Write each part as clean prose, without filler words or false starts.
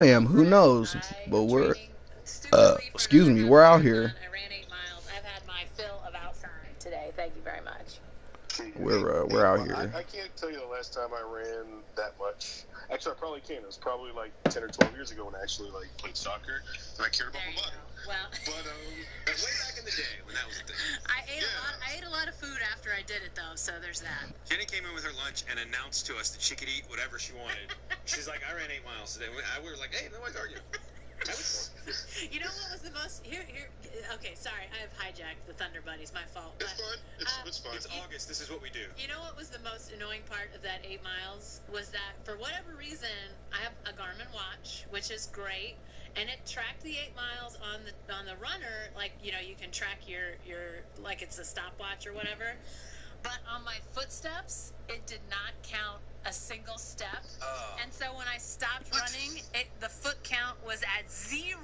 I am. Who knows? But excuse me, we're out here. I ran 8 miles. I've had my fill of outside today. Thank you very much. We're out here. I can't tell you the last time I ran that much. Actually, I probably can. It was probably like 10 or 12 years ago when I actually like played soccer and I cared about my body. Well, But way back in the day when that was a thing. I ate a lot of food after I did it though, so there's that. Jenny came in with her lunch and announced to us that she could eat whatever she wanted. She's like, I ran 8 miles today. We were like, hey, nobody's arguing. You know what was the most here? Okay, sorry, I have hijacked the Thunder Buddies. My fault. It's fine. It's fine. It's August. This is what we do. You know what was the most annoying part of that 8 miles was that for whatever reason I have a Garmin watch, which is great, and it tracked the 8 miles on the runner. Like you can track your like it's a stopwatch or whatever. But on my footsteps, it did not count a single step. And so when I stopped running, the foot count was at 0,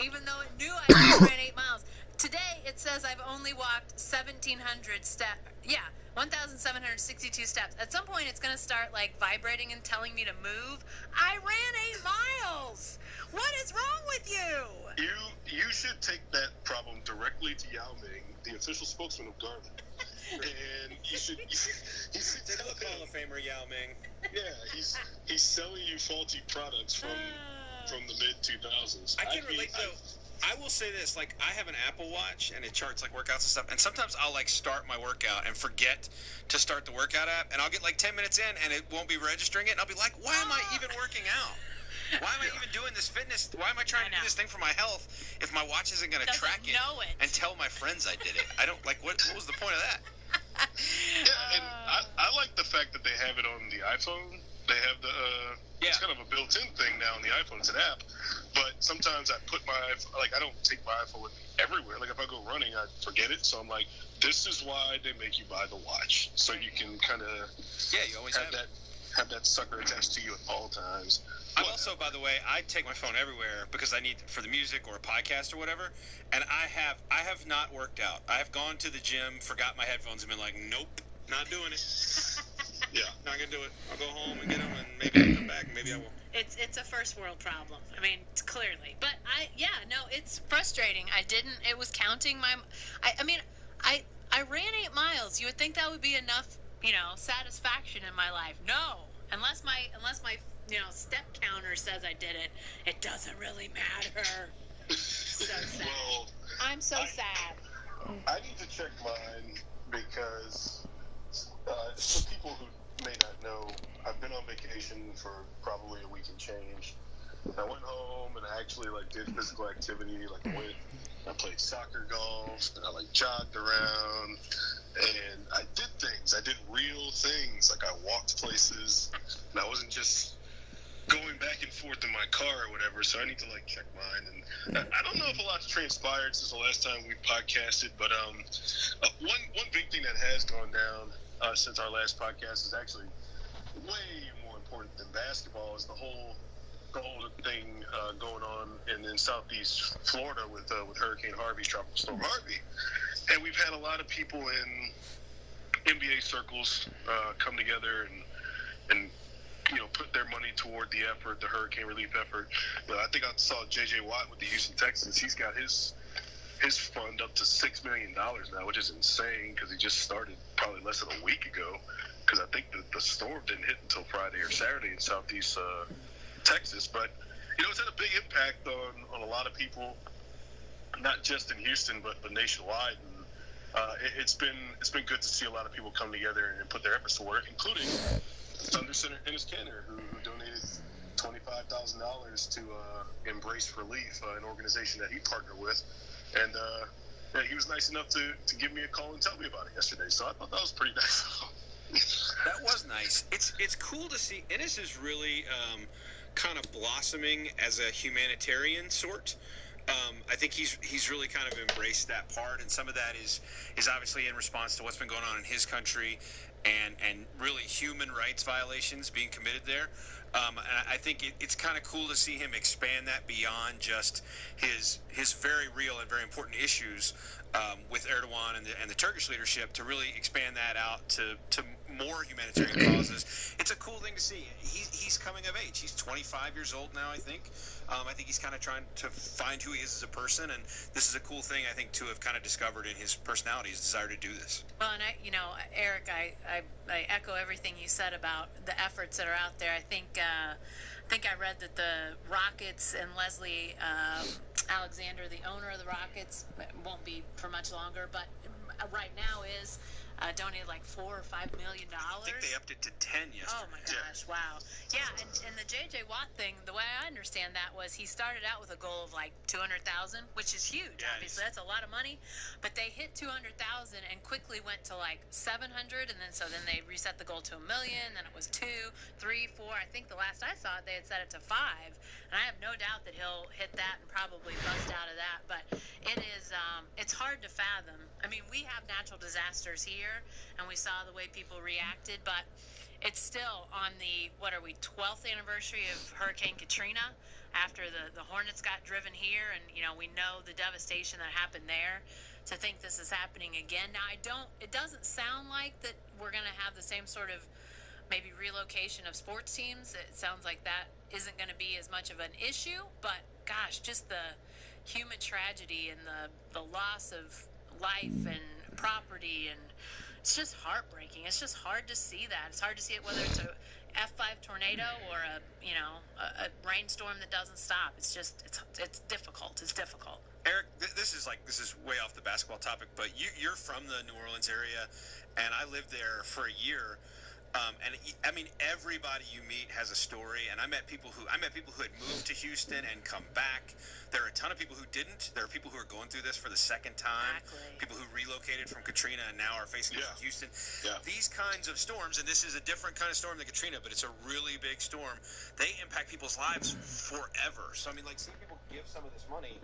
even though it knew I just ran 8 miles. Today, it says I've only walked 1,700 steps. Yeah, 1,762 steps. At some point, it's going to start, like, vibrating and telling me to move. I ran 8 miles! What is wrong with you? You should take that problem directly to Yao Ming, the official spokesman of Garmin. And you should Take a look, Hall of Famer Yao Ming. Yeah, he's selling you faulty products from the mid 2000s. I can relate though. I will say this, like I have an Apple Watch and it charts like workouts and stuff, and sometimes I'll like start my workout and forget to start the workout app, and I'll get like 10 minutes in and it won't be registering it, and I'll be like, why am I even working out? Why am I even doing this fitness? Why am I trying to do this thing for my health if my watch isn't going to track it and tell my friends I did it? I don't like what was the point of that? Yeah, and I like the fact that they have it on the iPhone. They have it's kind of a built-in thing now on the iPhone. It's an app. But sometimes I put I don't take my iPhone with me everywhere. Like if I go running, I forget it. So I'm like, this is why they make you buy the watch. So you can kind of you always have that sucker attached to you at all times. I'm also, by the way, I take my phone everywhere because I need for the music or a podcast or whatever. And I have not worked out. I have gone to the gym, forgot my headphones, and been like, nope, not doing it. Yeah, not gonna do it. I'll go home and get them, and maybe I'll come back. Maybe I will. It's a first world problem. I mean, clearly, but it's frustrating. It was counting my. I ran 8 miles. You would think that would be enough, satisfaction in my life. No, unless my step counter says I did it. It doesn't really matter. So sad. Well, I'm so sad. I need to check mine because for people who may not know, I've been on vacation for probably a week and change. I went home and I actually did physical activity. I played soccer, golf, and I jogged around, and I did things. I did real things. I walked places, and I wasn't just going back and forth in my car or whatever. So I need to check mine. And I don't know if a lot's transpired since the last time we podcasted, but one big thing that has gone down since our last podcast is actually way more important than basketball. Is the whole thing going on in southeast Florida with Hurricane Harvey, Tropical Storm Harvey, and we've had a lot of people in NBA circles come together and put their money toward the effort, the hurricane relief effort. I think I saw J.J. Watt with the Houston Texans. He's got his fund up to $6 million now, which is insane because he just started probably less than a week ago, because I think the storm didn't hit until Friday or Saturday in southeast Texas. But it's had a big impact on a lot of people, not just in Houston but nationwide. And it's been good to see a lot of people come together and put their efforts to work, including Thunder Center Dennis Kenner, who donated $25,000 to Embrace Relief, an organization that he partnered with. And he was nice enough to give me a call and tell me about it yesterday. So I thought that was pretty nice. That was nice. It's cool to see. Ennis is really kind of blossoming as a humanitarian sort. I think he's really kind of embraced that part, and some of that is obviously in response to what's been going on in his country and really human rights violations being committed there. And I think it's kind of cool to see him expand that beyond just his very real and very important issues with Erdogan and the Turkish leadership, to really expand that out to more humanitarian causes. It's a cool thing to see. He's coming of age. He's 25 years old now, I think. I think he's kind of trying to find who he is as a person, and this is a cool thing, I think, to have kind of discovered in his personality, his desire to do this. Well, and Eric, I echo everything you said about the efforts that are out there. I think I read that the Rockets and Leslie Alexander, the owner of the Rockets, won't be for much longer, but right now is donated like $4 or $5 million. I think they upped it to 10 yesterday. Oh my gosh! Wow. Yeah, and the J.J. Watt thing, the way I understand that was he started out with a goal of like 200,000, which is huge. Yeah, obviously, that's a lot of money. But they hit 200,000 and quickly went to like 700, and then they reset the goal to 1 million. Then it was 2, 3, 4. I think the last I saw it, they had set it to 5, and I have no doubt that he'll hit that and probably bust out of that. But it is, it's hard to fathom. I mean, we have natural disasters here, and we saw the way people reacted, but it's still on the, what are we, 12th anniversary of Hurricane Katrina, after the Hornets got driven here, and we know the devastation that happened there. To think this is happening again now, it doesn't sound like that we're going to have the same sort of maybe relocation of sports teams. It sounds like that isn't going to be as much of an issue, but gosh, just the human tragedy and the loss of life and property, and it's just heartbreaking. It's just hard to see that. It's hard to see it whether it's a F5 tornado or a rainstorm that doesn't stop. It's difficult. It's difficult. Eric, this is way off the basketball topic, but you're from the New Orleans area, and I lived there for a year. And I mean, everybody you meet has a story. And I met people who had moved to Houston and come back. There are a ton of people who didn't. There are people who are going through this for the second time. Exactly. People who relocated from Katrina and now are facing Houston. Yeah. These kinds of storms, and this is a different kind of storm than Katrina, but it's a really big storm. They impact people's lives forever. So I mean, like, seeing people give some of this money,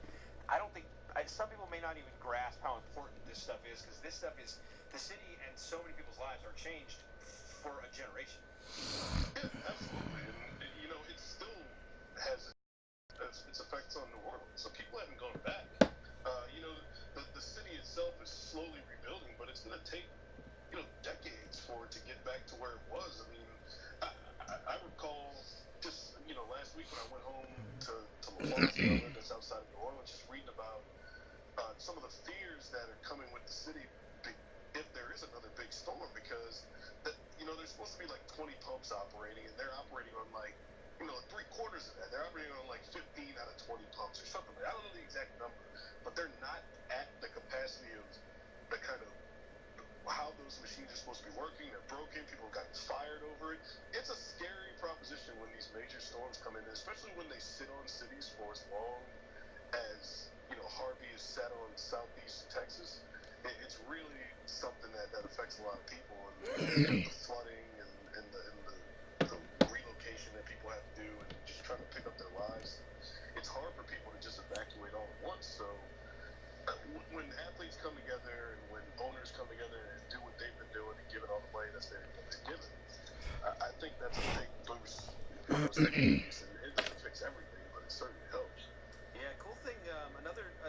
I don't think some people may not even grasp how important this stuff is, because this stuff is the city, and so many people's lives are changed for a generation. Yeah, absolutely. And it still has its effects on New Orleans. So people haven't gone back. The city itself is slowly rebuilding, but it's going to take, decades for it to get back to where it was. I mean, I recall just, last week when I went home to La Place, that's outside of New Orleans, just reading about some of the fears that are coming with the city if there is another big storm, because there's supposed to be like 20 pumps operating, and they're operating on like, 3/4 of that. They're operating on like 15 out of 20 pumps or something. I don't know the exact number, but they're not at the capacity of the kind of how those machines are supposed to be working. They're broken. People got fired over it. It's a scary proposition when these major storms come in, especially when they sit on cities for as long as Harvey has sat on southeast Texas. It's really something that affects a lot of people, and the flooding and the relocation that people have to do, and just trying to pick up their lives. It's hard for people to just evacuate all at once. So when athletes come together and when owners come together and do what they've been doing and giving all the money that's been given, I think that's a big boost. And it doesn't fix everything, but it certainly helps. Yeah, cool thing.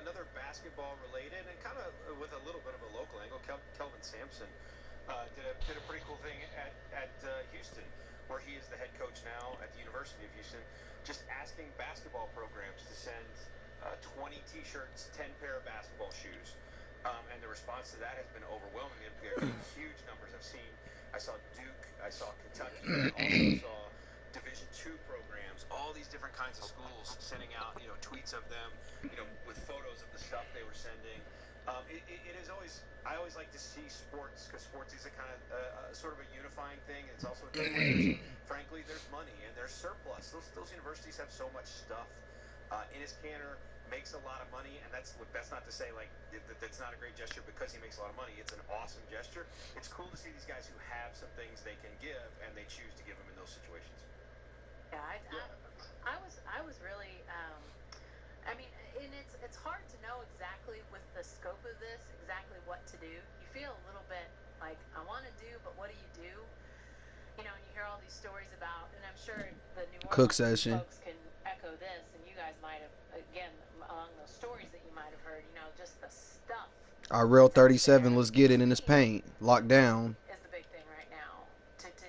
Another basketball related, and kind of with a little bit of a local angle. Kelvin Sampson did a pretty cool thing at Houston, where he is the head coach now at the University of Houston, just asking basketball programs to send 20 T-shirts, 10 pair of basketball shoes, and the response to that has been overwhelming. They're getting huge numbers. I saw Duke, I saw Kentucky, I also saw Division II programs, all these different kinds of schools sending out, tweets of them, with photos of the stuff they were sending. It is always, I always like to see sports, because sports is a kind of sort of a unifying thing. It's also a thing frankly, there's money and there's surplus. Those universities have so much stuff. Enes Kanter makes a lot of money, and that's not to say like that's not a great gesture because he makes a lot of money. It's an awesome gesture. It's cool to see these guys who have some things they can give, and they choose to give them in those situations. Yeah, I was really, I mean, and it's hard to know exactly with the scope of this, exactly what to do. You feel a little bit like, I want to do, but what do you do? And you hear all these stories about, and I'm sure the New Cook Orleans session. folks can echo this, and you guys might have, again, among those stories that you might have heard, just the stuff. Our Rail 37, let's get it in this paint. Locked down. Is the big thing right now.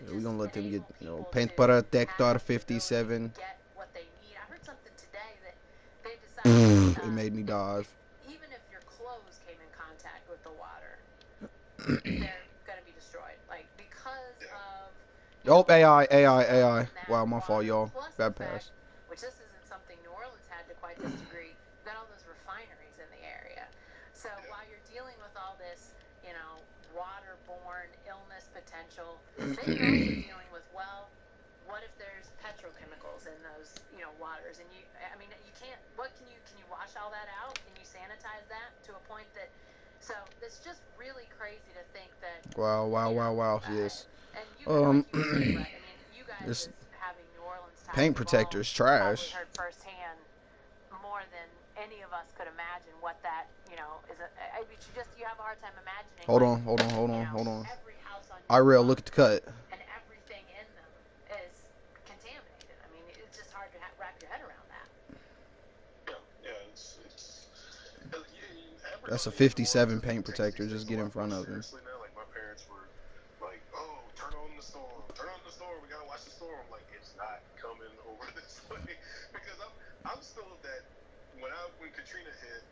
We're just gonna let them get, enable people paint to para have detector the ability to 57. get what they need. I heard something today that they decided It made me dive. even if your clothes came in contact with the water, they're going to be destroyed. Like, because of Oh, AI, the AI, stuff AI. in that Wow, my fault, water, y'all. plus the Bad fact, pass. which this isn't something New Orleans had to quite this degree, you've got all those refineries in the area. So while you're dealing with all this, waterborne illness potential, then you're also dealing with, well, what if there's petrochemicals in those, waters? And you can't. Can you wash all that out? Can you sanitize that to a point that? So it's just really crazy to think that. Wow, wow, wow, wow. Yes. And you guys, like you said, Brett, you guys This as having New Orleans ties paint involved, protector is probably trash. heard firsthand more than any of us could imagine what that, is. You have a hard time imagining. Hold like, on, hold on, hold on, hold on. Every house on your IRL, block look at the cut. and everything in them is contaminated. It's just hard to wrap your head around that. That's a 57 paint protector. Just get in front of him. Seriously now, like my parents were like, "Oh, turn on the storm, turn on the storm. We gotta watch the storm." Like it's not coming over this way because I'm still of that. When Katrina hit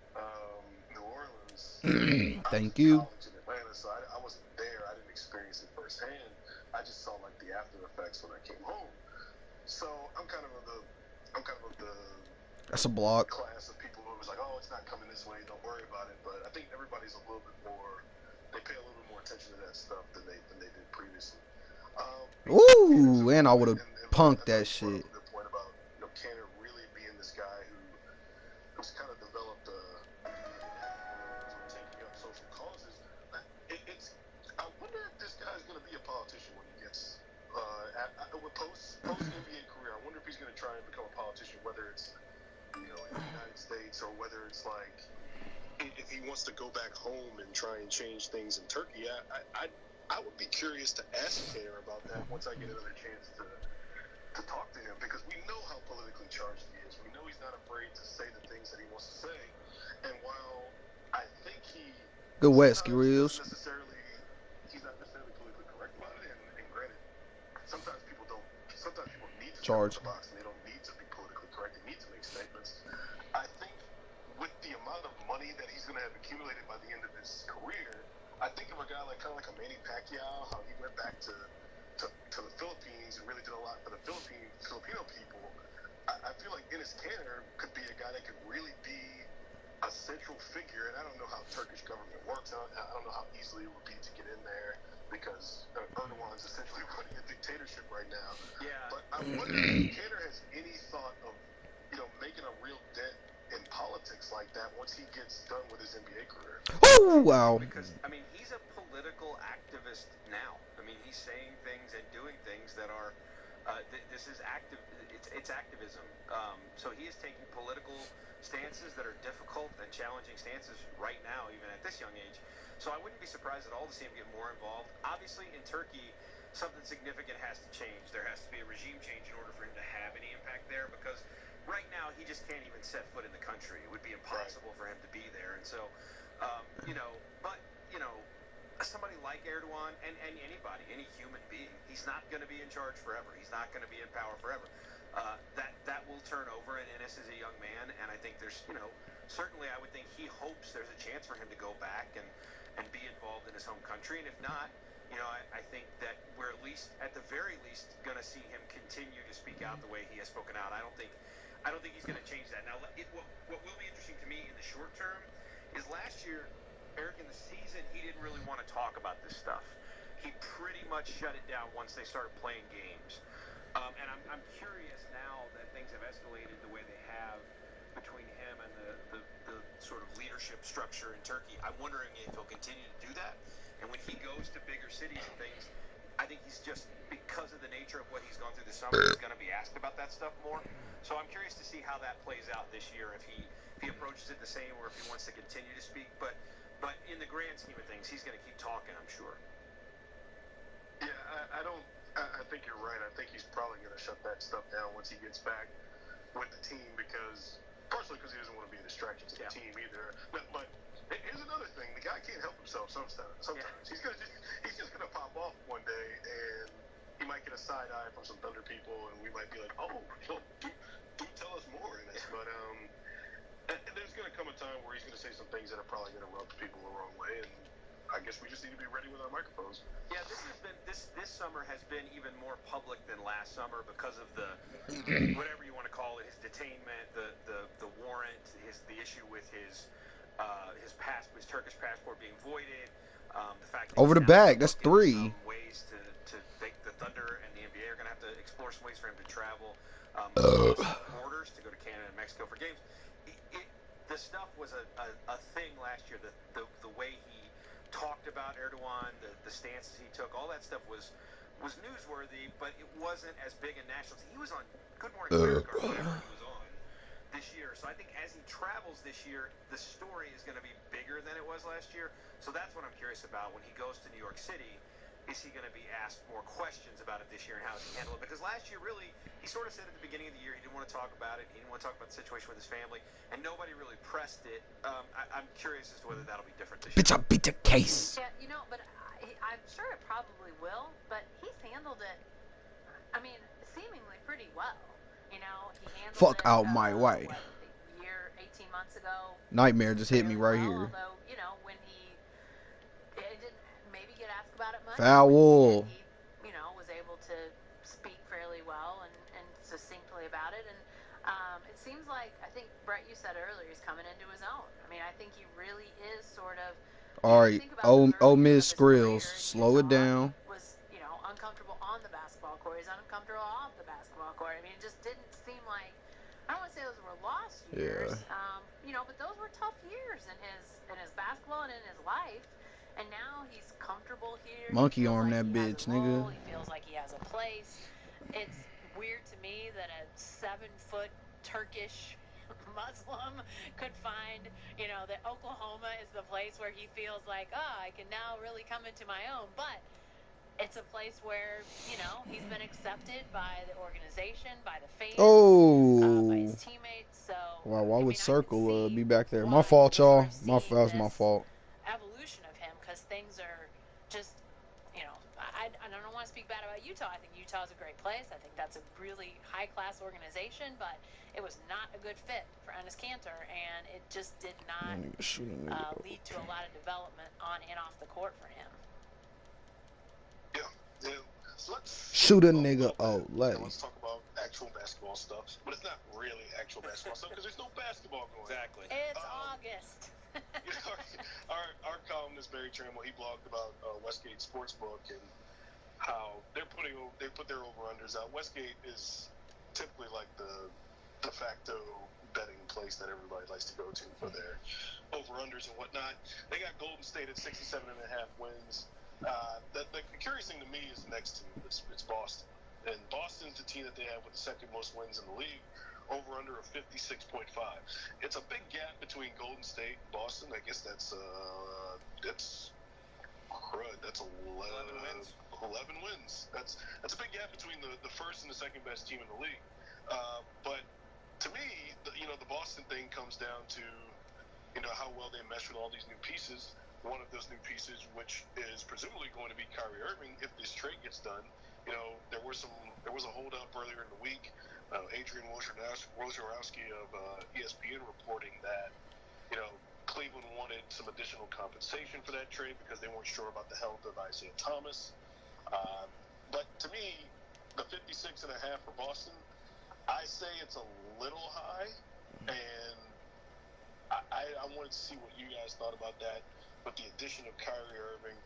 New Orleans, I was Thank in you. college in Atlanta, so I wasn't there. I didn't experience it firsthand. I just saw like the after effects when I came home. So I'm kind of of the That's a block. class of people who was like, "Oh, it's not coming this way. Don't worry about it." But I think everybody's a little bit more. They pay a little bit more attention to that stuff than they did previously. Ooh, and I would have and punked I thought that you brought shit. up a good point about Canner really being this guy who's kind of developed a for taking up social causes. I wonder if this guy's going to be a politician when he gets with post NBA career. I wonder if he's going to try and become a politician, whether it's in the United States or whether it's like if he wants to go back home and try and change things in Turkey. I would be curious to ask Kaner about that once I get another chance to talk to him, because we know how politically charged he is. We know he's not afraid to say the things that he wants to say. And while I think Good West, sometimes Reels. he's not necessarily politically correct about it. And granted, sometimes people need to Charge. step out the box and they don't need to be politically correct. They need to make statements. I think with the amount of money that he's going to have accumulated by the end of his career, I think of a guy kind of like a Manny Pacquiao, how he went back to the Philippines and really did a lot for the Filipino people. I feel like Enes Kanter could be a guy that could really be a central figure, and I don't know how Turkish government works. I don't know how easily it would be to get in there because Erdogan's essentially running a dictatorship right now. Yeah. But I wonder if Kanter has any thought of making a real dent in politics like that once he gets done with his NBA career. Oh, wow. Because he's a political activist now. He's saying things and doing things that are. This is active. It's activism. So he is taking political stances that are difficult and challenging stances right now, even at this young age. So I wouldn't be surprised at all to see him get more involved. Obviously, in Turkey, something significant has to change. There has to be a regime change in order for him to have any impact there, because right now he just can't even set foot in the country. It would be impossible for him to be there. And so, somebody like Erdogan and anybody, any human being, he's not going to be in charge forever. He's not going to be in power forever. That will turn over, and Enes is a young man, and I think there's, certainly I would think he hopes there's a chance for him to go back and be involved in his home country. And if not, I think that we're at the very least, going to see him continue to speak out the way he has spoken out. I don't think he's going to change that. Now, what will be interesting to me in the short term is last year, Eric, in the season, he didn't really want to talk about this stuff. He pretty much shut it down once they started playing games. And I'm curious now that things have escalated the way they have between him and the sort of leadership structure in Turkey. I'm wondering if he'll continue to do that. And when he goes to bigger cities and things, I think he's just, because of the nature of what he's gone through this summer, he's going to be asked about that stuff more. So I'm curious to see how that plays out this year, if he approaches it the same or if he wants to continue to speak. But in the grand scheme of things, he's going to keep talking, I'm sure. Yeah, I think you're right. I think he's probably going to shut that stuff down once he gets back with the team, partially because he doesn't want to be a distraction to the team either. But here's another thing: the guy can't help himself. Sometimes he's just gonna pop off one day, and he might get a side eye from some Thunder people, and we might be like, oh, do tell us more in this. But there's going to come a time where he's going to say some things that are probably going to rub people the wrong way, and I guess we just need to be ready with our microphones. Yeah, this summer has been even more public than last summer because of the whatever you want to call it, his detainment, the warrant, the issue with his Turkish passport being voided, the fact that Over the back, that's 3. Ways to think the Thunder and the NBA are going to have to explore some ways for him to travel borders to go to Canada and Mexico for games. The stuff was a thing last year. The way he talked about Erdogan, the stances he took, all that stuff was newsworthy, but it wasn't as big a national. He was on Good Morning America or whatever he was on this year. So I think as he travels this year, the story is going to be bigger than it was last year. So that's what I'm curious about when he goes to New York City. Is he going to be asked more questions about it this year, and how does he handle it? Because last year, really, he sort of said at the beginning of the year he didn't want to talk about it. He didn't want to talk about the situation with his family, and nobody really pressed it. I'm curious as to whether that'll be different this year. Bitch, I beat the case. Yeah, but I'm sure it probably will, but he's handled it, I mean, seemingly pretty well. He handled Fuck it, out my way. What, a year, 18 months ago. Nightmare just hit me right well, here. Although, when it didn't maybe get asked about it much. Foul. He, was able to speak fairly well and succinctly about it. And it seems like, I think, Brett, you said earlier, he's coming into his own. I mean, I think he really is sort of. All right, Miss Skrills, slow it down. Was uncomfortable on the basketball court. He's uncomfortable off the basketball court. I mean, it just didn't seem like. I don't want to say those were lost years. Yeah. But those were tough years in his basketball and in his life. And now he's comfortable here. Monkey arm that bitch, nigga. He feels like he has a place. It's weird to me that a 7-foot Turkish Muslim could find, that Oklahoma is the place where he feels like, I can now really come into my own. But it's a place where, he's been accepted by the organization, by the fans, by his teammates. So, wow, why would Circle be back there? My fault, y'all. That was my fault. Evolution of him, because things are just, I don't want to speak bad about Utah. I think Utah is a great place. I think that's a really high-class organization, but it was not a good fit for Enes Kanter, and it just did not lead to a lot of development on and off the court for him. Yeah. So shoot a nigga out. Let's talk about actual basketball stuff, but it's not really actual basketball stuff because there's no basketball going. Exactly. It's August. our columnist Barry Trammell, he blogged about Westgate Sportsbook and how they put their over-unders out. Westgate is typically like the de facto betting place that everybody likes to go to for their over-unders and whatnot. They got Golden State at 67.5 wins. The curious thing to me is the next team. It's Boston. And Boston's the team that they have with the second most wins in the league, over under of 56.5. It's a big gap between Golden State and Boston. I guess that's crud. That's 11 wins. 11 wins. That's a big gap between the first and the second best team in the league. But to me, the Boston thing comes down to how well they mesh with all these new pieces. One of those new pieces, which is presumably going to be Kyrie Irving, if this trade gets done. There was a holdup earlier in the week. Adrian Wojnarowski of ESPN reporting that Cleveland wanted some additional compensation for that trade because they weren't sure about the health of Isaiah Thomas. But to me, the 56.5 for Boston, I say it's a little high, and I wanted to see what you guys thought about that. With the addition of Kyrie Irving,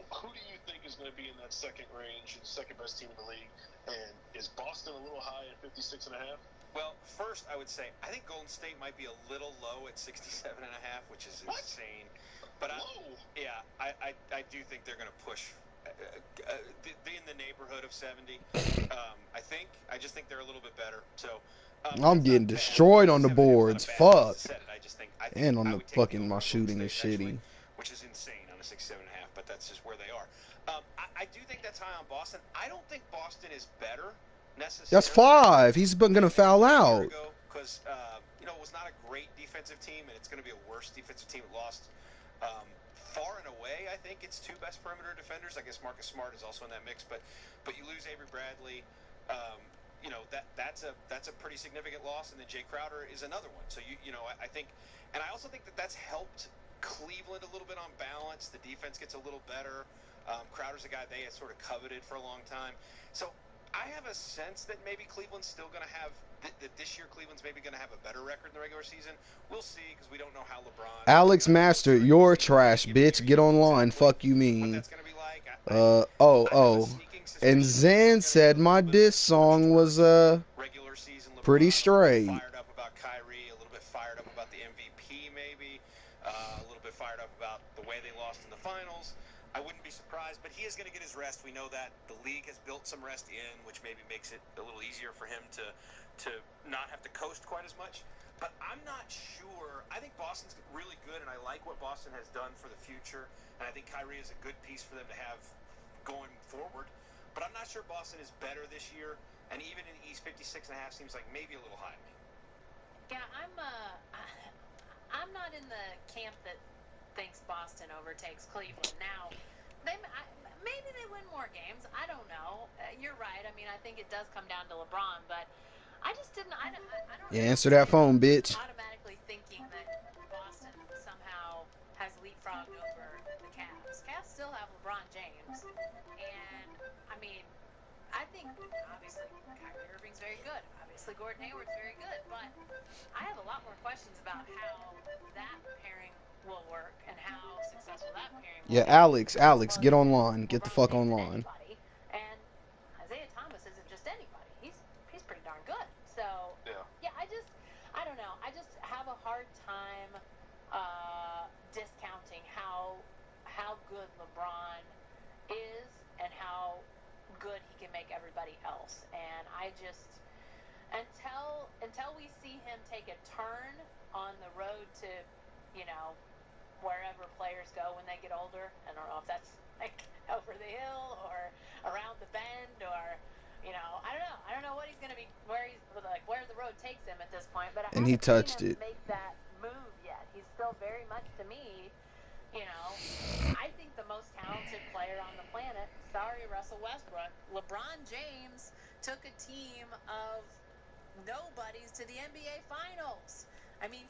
who do you think is going to be in that second range, the second best team in the league? And is Boston a little high at 56.5? Well, first I would say I think Golden State might be a little low at 67.5, which is insane. But low? I do think they're going to push in the neighborhood of 70. I just think they're a little bit better. So I'm getting destroyed on the boards. Fuck. I think And on the fucking my shooting is shitty. Which is insane on a 67.5, but that's just where they are. I do think that's high on Boston. I don't think Boston is better necessarily. That's 5. He's gonna foul out. Because it was not a great defensive team, and it's going to be a worse defensive team. It lost far and away, I think it's two best perimeter defenders. I guess Marcus Smart is also in that mix, but you lose Avery Bradley. That's a pretty significant loss, and then Jay Crowder is another one. So I think, and I also think that's helped Cleveland a little bit on balance. The defense gets a little better. Crowder's a guy they had sort of coveted for a long time. So I have a sense that maybe Cleveland's still going to have that this year. Cleveland's maybe going to have a better record in the regular season. We'll see, because we don't know how LeBron. Alex Master, you're trash, bitch. Get online. Fuck you What mean. that's going to be like. And Zan said my diss song was regular season LeBron, pretty straight. Fired up about Kyrie, a little bit fired up about the MVP, maybe a little bit fired up about the way they lost in the finals. I wouldn't be surprised, but he is going to get his rest. We know that the league has built some rest in, which maybe makes it a little easier for him to not have to coast quite as much. But I'm not sure. I think Boston's really good, and I like what Boston has done for the future. And I think Kyrie is a good piece for them to have going forward. But I'm not sure Boston is better this year. And even in the East, 56.5 seems like maybe a little high to me. Yeah, I'm not in the camp that thinks Boston overtakes Cleveland. Now, maybe they win more games. I don't know. You're right. I mean, I think it does come down to LeBron, but I just didn't. I don't. Yeah, answer that phone, bitch. Automatically thinking that Boston somehow has leapfrogged over the Cavs. Cavs still have LeBron James, and I mean, I think obviously Kyrie Irving's very good. Obviously Gordon Hayward's very good, but I have a lot more questions about how that pairing will work and how successful that pairing will Yeah, Alex, get online. Get the fuck online. And Isaiah Thomas isn't just anybody. He's pretty darn good. So yeah, I don't know. I just have a hard time discounting how good LeBron is and how good he can make everybody else. And I just until we see him take a turn on the road to, wherever players go when they get older. I don't know if that's like over the hill or around the bend or, I don't know what he's going to be, where the road takes him at this point. But I And he haven't touched seen him it. make that move yet. He's still very much, to me, I think the most talented player on the planet. Sorry, Russell Westbrook. LeBron James took a team of nobodies to the NBA Finals. I mean,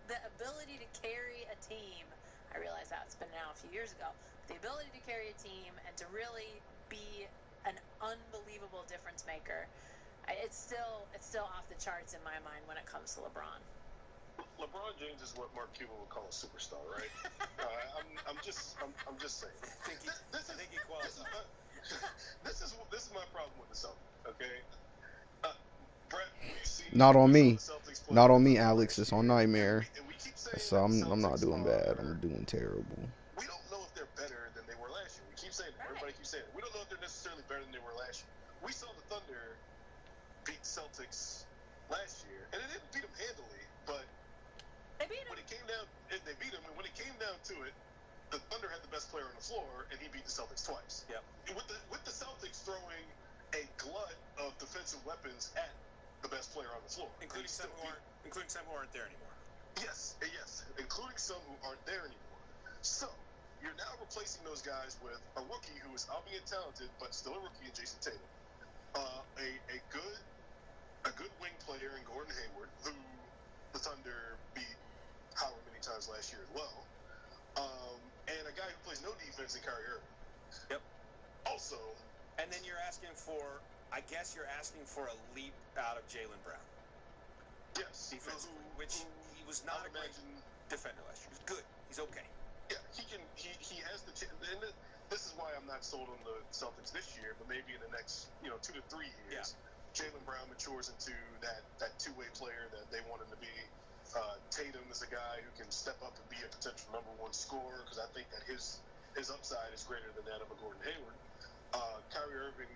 the ability to carry a team, I realize that it's been now a few years ago, the ability to carry a team and to really be an unbelievable difference maker, it's still off the charts in my mind when it comes to LeBron. LeBron James is what Mark Cuban would call a superstar, right? I'm just saying. This is my problem with the Celtics. Okay, Brett, Not on me. Not on me, Alex. It's on Nightmare. So I'm not doing bad. I'm doing terrible. We don't know if they're better than they were last year. We keep saying that. Everybody keeps saying it. We don't know if they're necessarily better than they were last year. We saw the Thunder beat Celtics last year, and it didn't beat them handily, but they beat them. When it came down, they beat them, and when it came down to it, the Thunder had the best player on the floor, and he beat the Celtics twice. Yep. With the Celtics throwing a glut of defensive weapons at the best player on the floor, including some who aren't there anymore. Yes, including some who aren't there anymore. So you're now replacing those guys with a rookie who is obviously talented, but still a rookie in Jason Tatum. A good wing player in Gordon Hayward, who the Thunder beat however many times last year as well, and a guy who plays no defense in Kyrie Irving. Yep. Also, and then you're asking for a leap out of Jaylen Brown. Yes, defensively, which he was not a great defender last year. He's good. He's okay. Yeah, he can. He has the. And this is why I'm not sold on the Celtics this year, but maybe in the next 2 to 3 years, Jaylen Brown matures into that two-way player that they want him to be. Tatum is a guy who can step up and be a potential number one scorer, because I think that his upside is greater than that of a Gordon Hayward. Kyrie Irving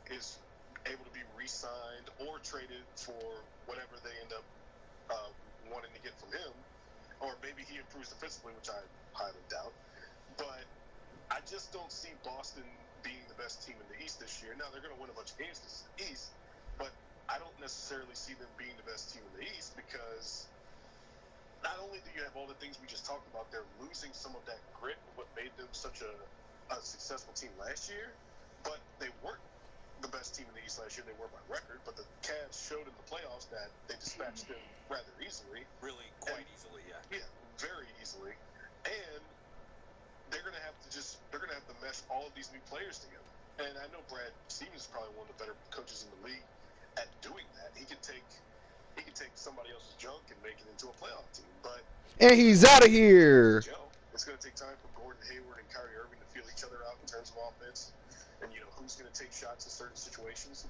is able to be re-signed or traded for whatever they end up wanting to get from him, or maybe he improves defensively, which I highly doubt. But I just don't see Boston being the best team in the East this year. Now, they're going to win a bunch of games this East, but I don't necessarily see them being the best team in the East, because not only do you have all the things we just talked about, they're losing some of that grit, what made them such a successful team last year, but they weren't the best team in the East last year. They were by record, but the Cavs showed in the playoffs that they dispatched them rather easily. Really, quite easily, yeah. Yeah, very easily. And they're going to have to mesh all of these new players together. And I know Brad Stevens is probably one of the better coaches in the league at doing that. He can take somebody else's junk and make it into a playoff team. But And he's out of here. It's going to take time for Gordon Hayward and Kyrie Irving to feel each other out in terms of offense, and who's going to take shots in certain situations.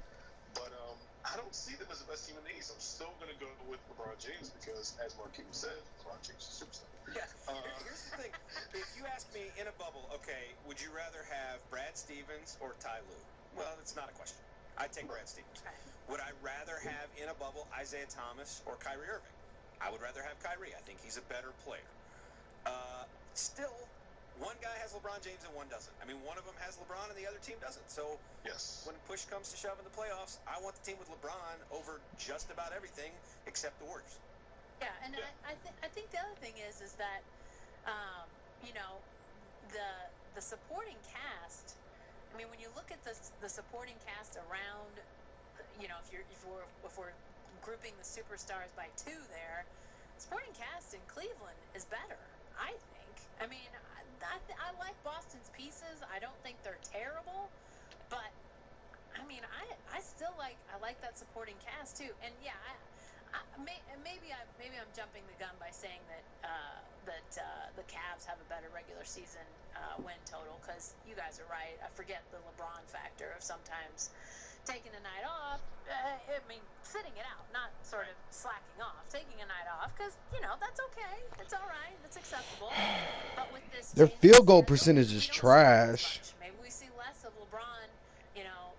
But I don't see them as the best team in the East. I'm still going to go with LeBron James because, as Marquise said, LeBron James is a superstar. Yeah. Here's the thing. If you ask me in a bubble, okay, would you rather have Brad Stevens or Ty Lue? Well, it's not a question. I'd take Brad Stevens. Would I rather have in a bubble Isaiah Thomas or Kyrie Irving? I would rather have Kyrie. I think he's a better player. Still, one guy has LeBron James and one doesn't. I mean, one of them has LeBron and the other team doesn't. So yes, when push comes to shove in the playoffs, I want the team with LeBron over just about everything except the Warriors. Yeah, and yeah. I think the other thing is that the supporting cast. I mean, when you look at the supporting cast around, if we're grouping the superstars by two there, supporting cast in Cleveland is better, I think. I mean, I like Boston's pieces. I don't think they're terrible, but I mean, I still like that supporting cast too. And yeah, maybe I'm jumping the gun by saying that the Cavs have a better regular season win total, because you guys are right. I forget the LeBron factor of sometimes taking a night off. I mean, sitting it out, not sort of slacking off, taking a night off, because that's okay. It's all right. It's acceptable. But with this, their field goal percentage is trash. Maybe we see less of LeBron,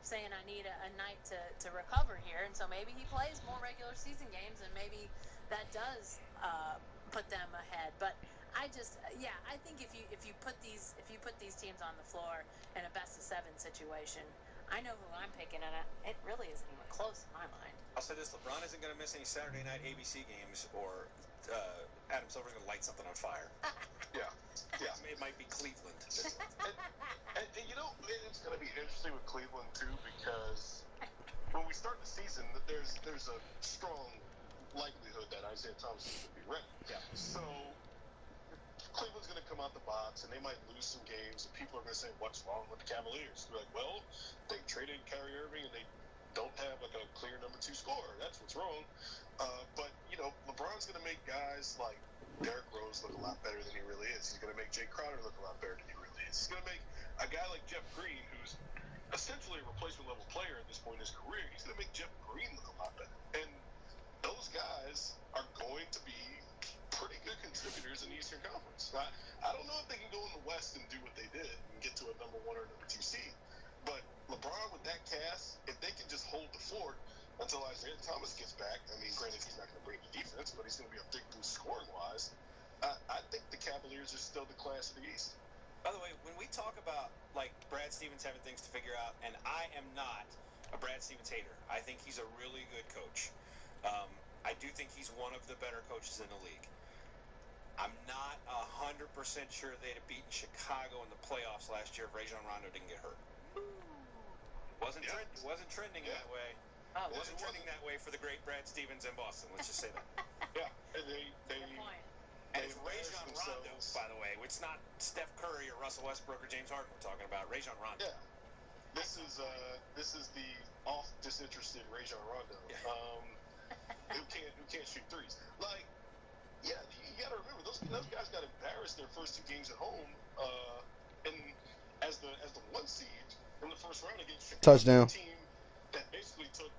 saying I need a night to recover here, and so maybe he plays more regular season games, and maybe that does put them ahead. But I think if you put these teams on the floor in a best of 7 situation, I know who I'm picking, and it really isn't even close in my mind. I'll say this: LeBron isn't going to miss any Saturday night ABC games, or Adam Silver's going to light something on fire. Yeah. It might be Cleveland. and it's going to be interesting with Cleveland too, because when we start the season, there's a strong likelihood that Isaiah Thomas is going to be ready. Yeah. So Cleveland's going to come out the box, and they might lose some games, and people are going to say, "What's wrong with the Cavaliers?" They're like, "Well, they traded Kyrie Irving, and they don't have like a clear number 2 scorer. That's what's wrong." But LeBron's going to make guys like Derrick Rose look a lot better than he really is. He's going to make Jay Crowder look a lot better than he really is. He's going to make a guy like Jeff Green, who's essentially a replacement level player at this point in his career, he's going to make Jeff Green look a lot better. And those guys are going to be pretty good contributors in the Eastern Conference. I don't know if they can go in the West and do what they did and get to a number 1 or number 2 seed. But LeBron with that cast, if they can just hold the fort until Isaiah Thomas gets back, I mean, granted, he's not going to bring the defense, but he's going to be a big boost scoring-wise. I think the Cavaliers are still the class of the East. By the way, when we talk about, like, Brad Stevens having things to figure out, and I am not a Brad Stevens hater. I think he's a really good coach. I do think he's one of the better coaches in the league. I'm not 100% sure they'd have beaten Chicago in the playoffs last year if Rajon Rondo didn't get hurt. Wasn't trending that way. It wasn't trending that way for the great Brad Stevens in Boston. Let's just say that. Yeah, and and it's Rajon Rondo, by the way. It's not Steph Curry or Russell Westbrook or James Harden we're talking about. Rajon Rondo. Yeah, this is the off disinterested Rajon Rondo, who can't shoot threes. Like, yeah, you got to remember those guys got embarrassed their first 2 games at home, and as the 1 seed in the first round against Chicago, touchdown. Team that basically took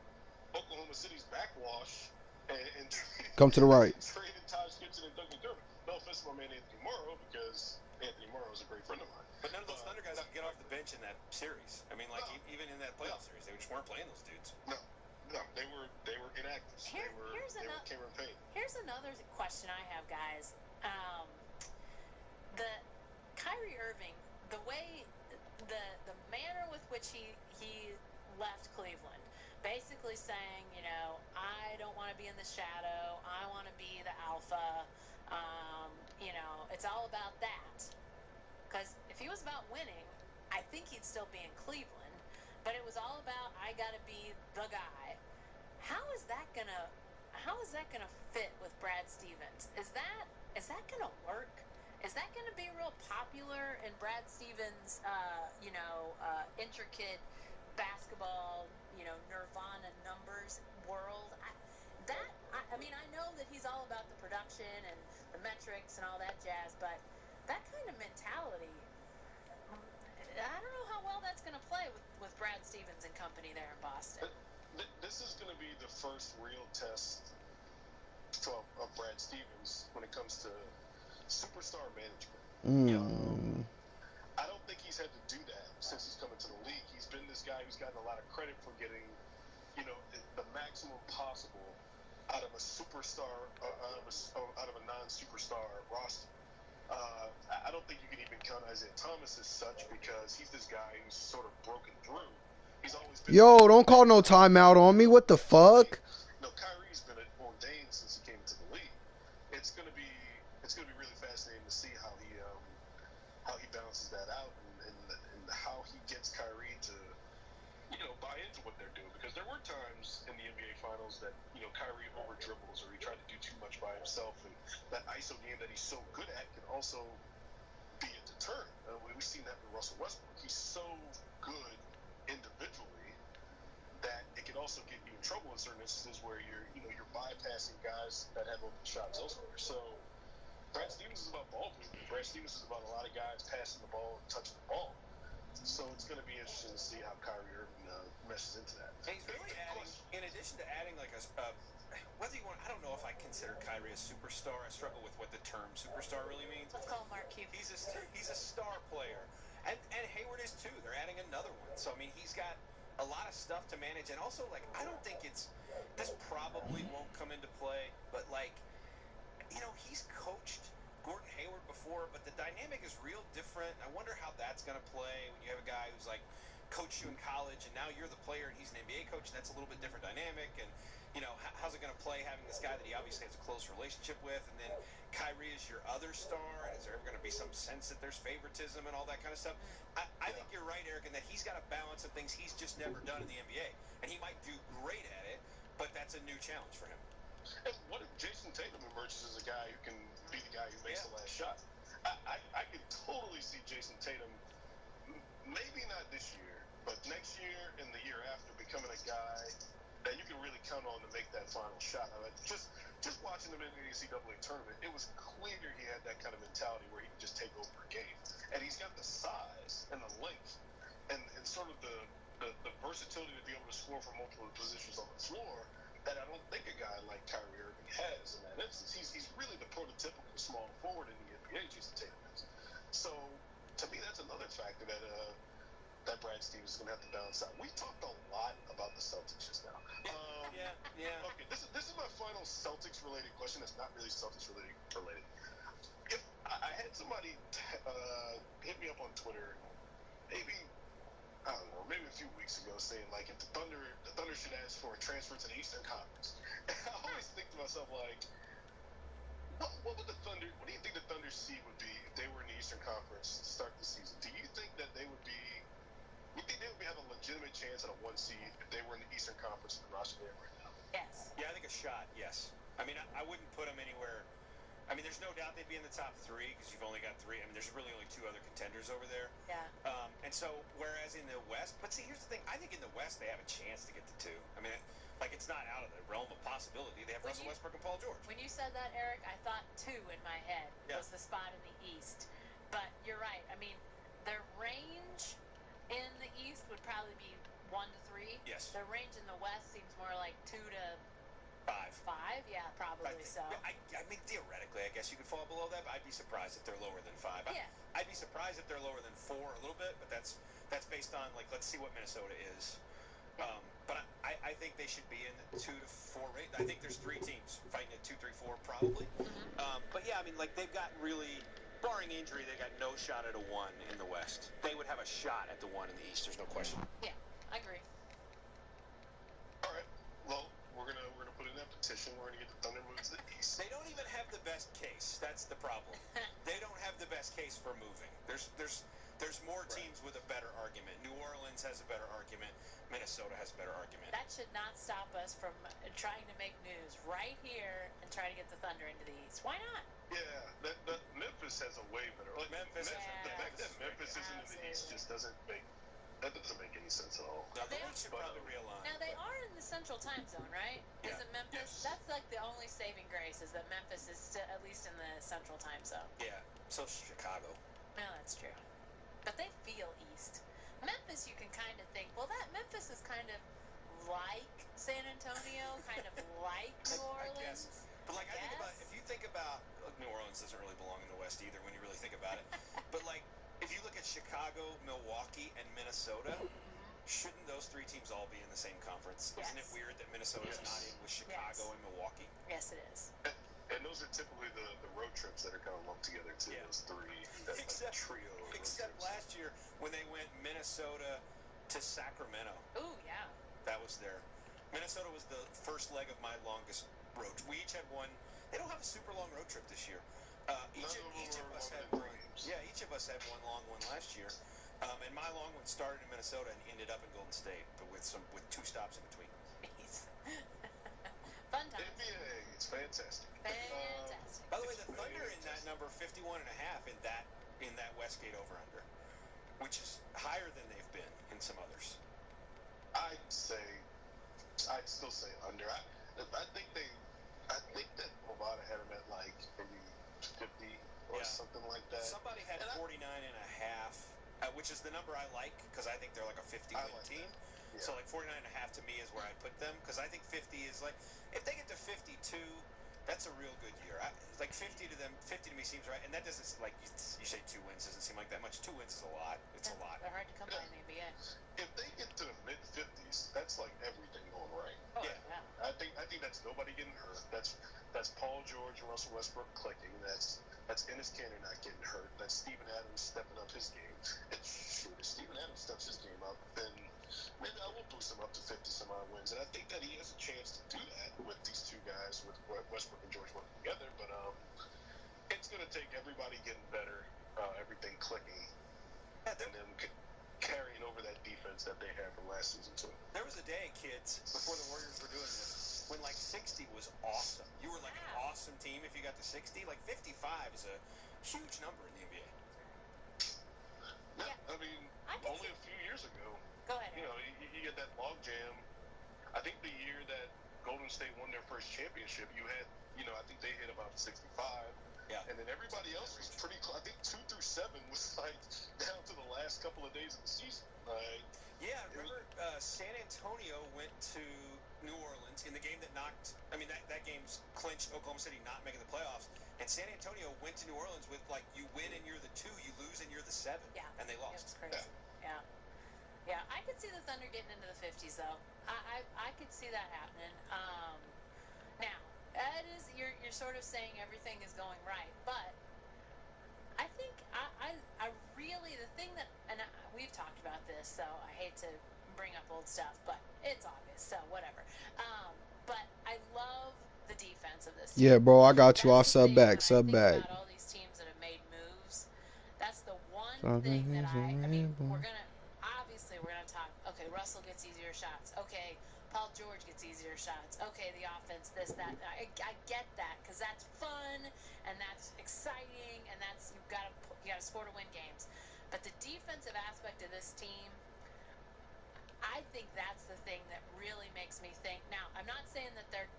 Oklahoma City's backwash and come to the right. Traded Taj Gibson and Doug McDermott. No offense to my man Anthony Morrow, because Anthony Morrow is a great friend of mine. But none of those Thunder guys could get off the bench in that series. I mean, even in that playoff series, they just weren't playing those dudes. No, they were inactive. They were Cameron Payne. Here's another question I have, guys. The Kyrie Irving, the manner with which he left Cleveland basically saying, I don't want to be in the shadow. I want to be the alpha. It's all about that. Because if he was about winning, I think he'd still be in Cleveland. But it was all about I got to be the guy. How is that gonna? How is that gonna fit with Brad Stevens? Is that gonna work? Is that gonna be real popular in Brad Stevens? Intricate basketball, Nirvana numbers world. I know that he's all about the production and the metrics and all that jazz, but that kind of mentality, I don't know how well that's going to play with Brad Stevens and company there in Boston. This is going to be the first real test of Brad Stevens when it comes to superstar management. Mm. I don't think he's had to do that since he's come into the league. He's been this guy who's gotten a lot of credit for getting, the maximum possible out of a superstar, out of a non-superstar roster. I don't think you can even count Isaiah Thomas as such because he's this guy who's sort of broken through. He's always been. Yo, don't call no timeout on me. What the fuck? No, Kyrie's been ordained since he came into the league. It's gonna be really fascinating to see how he balances that out and how he gets Kyrie to buy into what they're doing, because there were times in the NBA Finals that Kyrie over dribbles or he tried to do too much by himself, and that ISO game that he's so good at can also be a deterrent. We've seen that with Russell Westbrook. He's so good individually that it can also get you in trouble in certain instances where you're bypassing guys that have open shots elsewhere. So Brad Stevens is about ball movement. Brad Stevens is about a lot of guys passing the ball and touching the ball. So it's going to be interesting to see how Kyrie Irving meshes into that. And he's really adding, in addition to adding like whether you want, I don't know if I consider Kyrie a superstar. I struggle with what the term superstar really means. Let's call Mark Cuban. He's a star player, and Hayward is too. They're adding another one. So I mean, he's got a lot of stuff to manage, and also like I don't think this probably won't come into play, but like he's coached Gordon Hayward before, but the dynamic is real different. I wonder how that's going to play when you have a guy who's like coached you in college and now you're the player and he's an NBA coach, and that's a little bit different dynamic. And how's it going to play having this guy that he obviously has a close relationship with, and then Kyrie is your other star? Is there ever going to be some sense that there's favoritism and all that kind of stuff? I think you're right, Eric, in that he's got a balance of things he's just never done in the NBA, and he might do great at it, but that's a new challenge for him. And what if Jason Tatum emerges as a guy who can be the guy who makes the last shot? I could totally see Jason Tatum, maybe not this year, but next year and the year after, becoming a guy that you can really count on to make that final shot. I mean, just watching him in the NCAA tournament, it was clear he had that kind of mentality where he can just take over a game. And he's got the size and the length and sort of the versatility to be able to score from multiple positions on the floor that I don't think a guy like Kyrie Irving has in that instance. He's really the prototypical small forward in the NBA, Jason Tatum is. So, to me, that's another factor that Brad Stevens is going to have to balance out. We talked a lot about the Celtics just now. Yeah. Okay, this is my final Celtics-related question that's not really Celtics-related. If I had somebody hit me up on Twitter, maybe a few weeks ago, saying like if the Thunder should ask for a transfer to the Eastern Conference. And I always think to myself like, what do you think the Thunder seed would be if they were in the Eastern Conference to start the season? Do you think that they would have a legitimate chance at a 1 seed if they were in the Eastern Conference with the roster they have right now? Yes. Yeah, I think a shot. Yes. I mean, I wouldn't put them anywhere. I mean, there's no doubt they'd be in the top 3 because you've only got 3. I mean, there's really only 2 other contenders over there. Yeah. And so, whereas in the West, but see, here's the thing. I think in the West they have a chance to get to 2. I mean, like it's not out of the realm of possibility. They have Russell Westbrook and Paul George. When you said that, Eric, I thought 2 in my head was the spot in the East. But you're right. I mean, their range in the East would probably be 1 to 3. Yes. Their range in the West seems more like 2 to 5. Yeah, probably so. I mean, theoretically, I guess you could fall below that, but I'd be surprised if they're lower than 5. Yeah. I'd be surprised if they're lower than 4 a little bit, but that's based on like let's see what Minnesota is. But I think they should be in the 2 to 4 rate. I think there's 3 teams fighting at 2, 3, 4 probably. But yeah, I mean, like they've got really, barring injury, they got no shot at a 1 in the West. They would have a shot at the 1 in the East. There's no question. Yeah, I agree. prediction. We're going to get the Thunder move to the East. They don't even have the best case. That's the problem. They don't have the best case for moving. There's more teams with a better argument. New Orleans has a better argument. Minnesota has a better argument. That should not stop us from trying to make news right here and try to get the Thunder into the East. Why not? Yeah, Memphis has a way better. Like, Memphis, the fact that Memphis isn't in the East just doesn't make any sense at all. Now, the league should probably realign. Now, they are in the Central Time Zone, right? Yeah. Isn't Memphis? Yes. That's like the only saving grace is that Memphis is still, at least in the Central Time Zone. Yeah, so Chicago. Well, that's true. But they feel East. Memphis, you can kind of think, well, that Memphis is kind of like San Antonio, kind of like New Orleans. But like if you think about New Orleans doesn't really belong in the West either when you really think about it. But like if you look at Chicago, Milwaukee, and Minnesota, shouldn't those three teams all be in the same conference? Yes. Isn't it weird that Minnesota's not in with Chicago and Milwaukee? Yes, it is. And those are typically the road trips that are kind of lumped together too. Yeah. Those three, that trio. Except last year when they went Minnesota to Sacramento. Ooh, yeah. That was their. Minnesota was the first leg of my longest road. We each had one. They don't have a super long road trip this year. Each of us had one. Yeah, each of us had one long one last year. And my long one started in Minnesota and ended up in Golden State, but with 2 stops in between. Fun times. NBA, it's fantastic. Fantastic. By the way, the Thunder in that number 51.5 in that Westgate over/under, which is higher than they've been in some others. I'd still say under. I think that Bovada had him at like maybe 50 or something like that. Somebody had 49.5, which is the number I like because I think they're like a 50-win team. Yeah. So like 49.5 to me is where I put them because I think 50 is like if they get to 52, that's a real good year. Like 50 to them, 50 to me seems right, and that doesn't like you say 2 wins doesn't seem like that much. 2 wins is a lot. It's a lot. They're hard to come by in the NBA. If they get to the mid-50s, that's like everything going right. Oh, yeah. I think that's nobody getting hurt. That's Paul George and Russell Westbrook clicking. That's Enes Kanter not getting hurt. That's Steven Adams stepping up his game. And shoot, if Steven Adams steps his game up, then maybe I will boost him up to 50-some odd wins. And I think that he has a chance to do that with these two guys, with Westbrook and George working together. But it's going to take everybody getting better, everything clicking, and then carrying over that defense that they had from last season too. There was a day, kids, before the Warriors were doing this, when like 60 was awesome. You were like an awesome team if you got to 60. Like 55 is a huge number in the NBA. Yeah, I mean, only a few years ago. Go ahead. You know, you get that log jam. I think the year that Golden State won their first championship, you had, I think they hit about 65. Yeah. And then everybody else was pretty close. I think 2 through 7 was like down to the last couple of days of the season. Like, yeah, remember San Antonio went to New Orleans in the game that knocked. I mean, that game's clinched Oklahoma City not making the playoffs. And San Antonio went to New Orleans with like you win and you're the 2, you lose and you're the 7. Yeah. And they lost. It was crazy. Yeah. Yeah, I could see the Thunder getting into the 50s though. I could see that happening. Now, that is you're sort of saying everything is going right, but I think I really the thing that we've talked about this, so I hate to bring up old stuff, but it's August, so whatever. But I love the defense of this team. Yeah, bro, I got you. I'll sub back. About all these teams that have made moves, that's the one thing that I mean, we're gonna talk. Okay, Russell gets easier shots. Okay, Paul George gets easier shots. Okay, the offense, this, that. I get that because that's fun and that's exciting and that's you got to score to win games. But the defensive aspect of this team, I think that's the thing that really makes me think. Now, I'm not saying that they're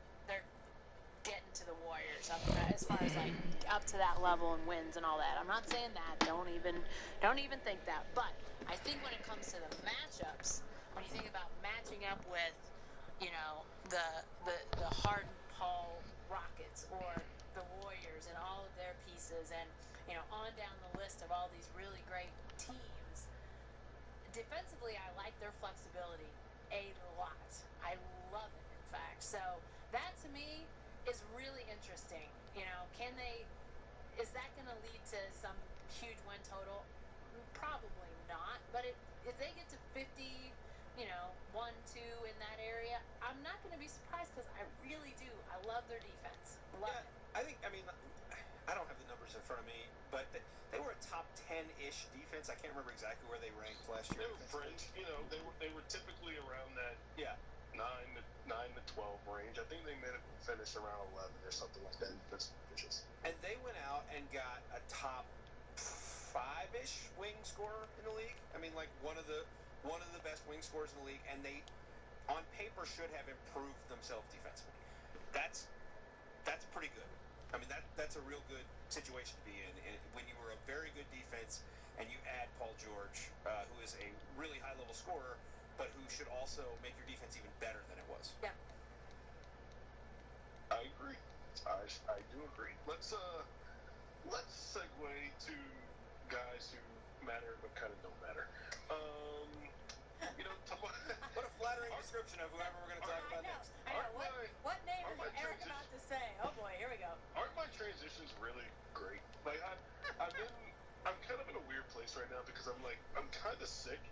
getting to the Warriors as far as like up to that level and wins and all that. I'm not saying that. Don't even think that. But I think when it comes to the matchups, when you think about matching up with, the Harden Paul Rockets or the Warriors and all of their pieces and on down the list of all these really great teams. Defensively, I like their flexibility a lot. I love it, in fact. So that to me is really interesting. Is that going to lead to some huge win total? Probably not. But if they get to 50, 1, 2 in that area, I'm not going to be surprised because I really do. I love love their defense. Love it. I mean, I don't have the numbers in front of me, but they were a top 10-ish defense. I can't remember exactly where they ranked last year. They were fringe. You know, they were typically around that 9 to 12 range. I think they made it finish around 11 or something like that. And they went out and got a top 5-ish wing scorer in the league. I mean, like one of the best wing scorers in the league, and they, on paper, should have improved themselves defensively. That's pretty good. I mean, that's a real good situation to be in. And when you were a very good defense and you add Paul George, who is a really high-level scorer, but who should also make your defense even better than it was. Yeah. I agree. I do agree. Let's segue to guys who matter but kind of don't matter. You know, what a flattering description of whoever we're going to talk about next. I know. What name is Eric about to say? Oh boy, here we go. Aren't my transitions really great? Like I'm kind of in a weird place right now because I'm kind of sick.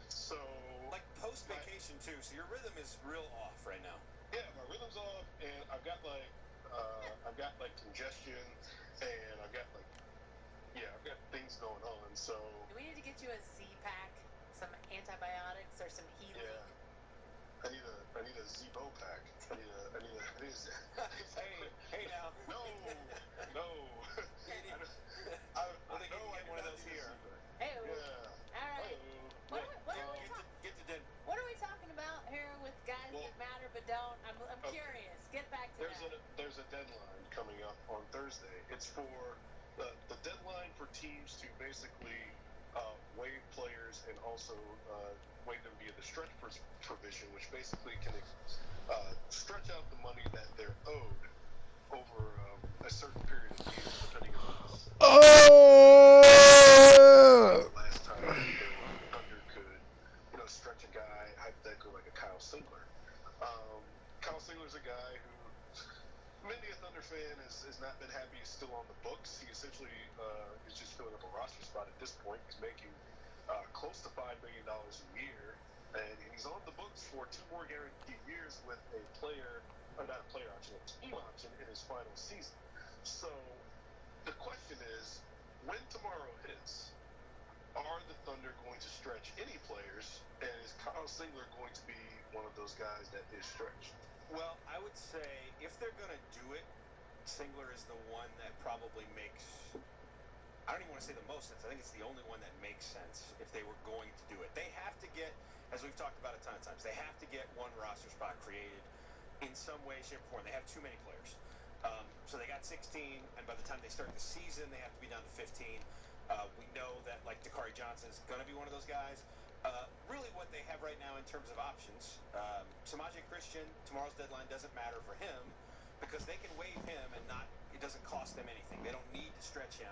So like post vacation too. So your rhythm is real off right now. Yeah, my rhythm's off, and I've got congestion, and I've got things going on. So do we need to get you a Z-Pack, some antibiotics, or some healing? Yeah, I need a Zebo pack. I need a hey now. No. I think you can get one of those here. Hey. Yeah. All right. What are we talking about here with guys that matter but don't? I'm curious. Get back to that. There's a deadline coming up on Thursday. It's for the deadline for teams to basically waive players and also waive them via the stretch provision, which basically can stretch out the money that they're owed over a certain period of years, depending on the last time the Thunder could, stretch a guy, hypothetically like a Kyle Singler. Kyle Singler's a guy who many a Thunder fan has not been happy he's still on the books. He essentially is just filling up a roster spot at this point. He's making close to $5 million a year, and he's on the books for 2 more guaranteed years with a team option in his final season. So the question is, when tomorrow hits, are the Thunder going to stretch any players, and is Kyle Singler going to be one of those guys that is stretched? Well, I would say if they're going to do it, Singler is the one that probably makes, I don't even want to say the most sense. I think it's the only one that makes sense if they were going to do it. They have to get, as we've talked about a ton of times, they have to get one roster spot created in some way, shape, or form. They have too many players. So they got 16, and by the time they start the season, they have to be down to 15. We know that, like, Dakari Johnson is going to be one of those guys. Really what they have right now in terms of options, Samaje Christian, tomorrow's deadline doesn't matter for him because they can waive him and it doesn't cost them anything. They don't need to stretch him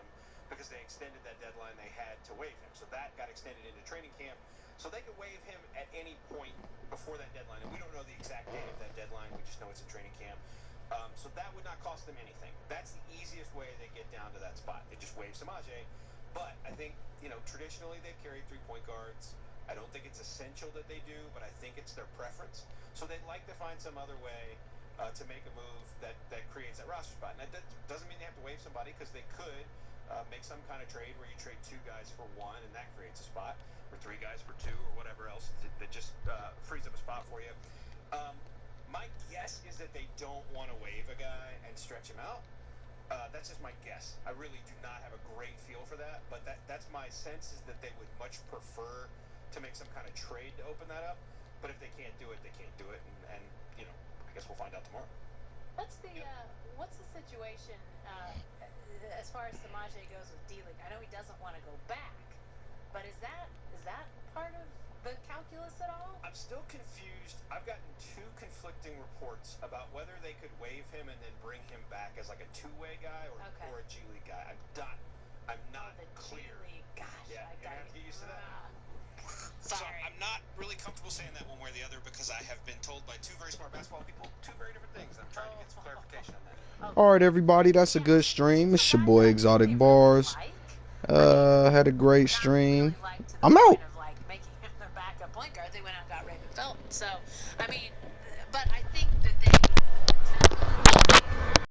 because they extended that deadline they had to waive him. So that got extended into training camp. So they can waive him at any point before that deadline. And we don't know the exact date of that deadline. We just know it's in training camp. So that would not cost them anything. That's the easiest way they get down to that spot. They just waive Samaje. But I think, traditionally they've carried 3 point guards. I don't think it's essential that they do, but I think it's their preference. So they'd like to find some other way to make a move that creates that roster spot. And that doesn't mean they have to waive somebody, because they could make some kind of trade where you trade 2 guys for 1, and that creates a spot, or 3 guys for 2, or whatever else that just frees up a spot for you. My guess is that they don't want to waive a guy and stretch him out. That's just my guess. I really do not have a great feel for that, but that's my sense, is that they would much prefer to make some kind of trade to open that up. But if they can't do it, they can't do it, and I guess we'll find out tomorrow. What's the situation as far as Samaje goes with D-League? I know he doesn't want to go back, but is that part of the calculus at all? I'm still confused. I've gotten 2 conflicting reports about whether they could waive him and then bring him back as like a 2-way guy or a G League guy. I'm not clear. G-League, gosh. Yeah, you're gonna have to get used to that. Sorry. So I'm not really comfortable saying that one way or the other, because I have been told by 2 very smart basketball people 2 very different things. I'm trying to get some clarification on that. All right, everybody, that's a good stream. It's your boy Exotic Bars. Had a great stream. I'm out. Making him their backup point guard, they went out and got Raven Felton. So, I mean, but I think that they